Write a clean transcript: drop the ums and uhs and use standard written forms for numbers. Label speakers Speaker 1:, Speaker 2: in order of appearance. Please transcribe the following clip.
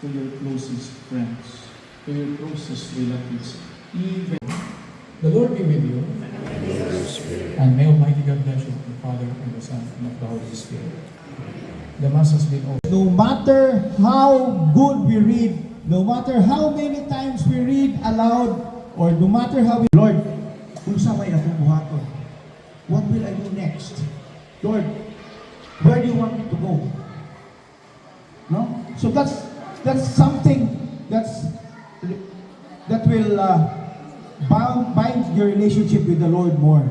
Speaker 1: to your closest friends, to your closest relatives, even.
Speaker 2: The Lord be with you. And may Almighty God bless you, the Father, and the Son, and of the Holy Spirit. The Mass has been over.
Speaker 3: No matter how good we read, no matter how many times we read aloud, or no matter how we... Lord, kung sa may akong buhaton, what will I do next? Lord, where do you want me to go? No? So that's something that will bind your relationship with the Lord more.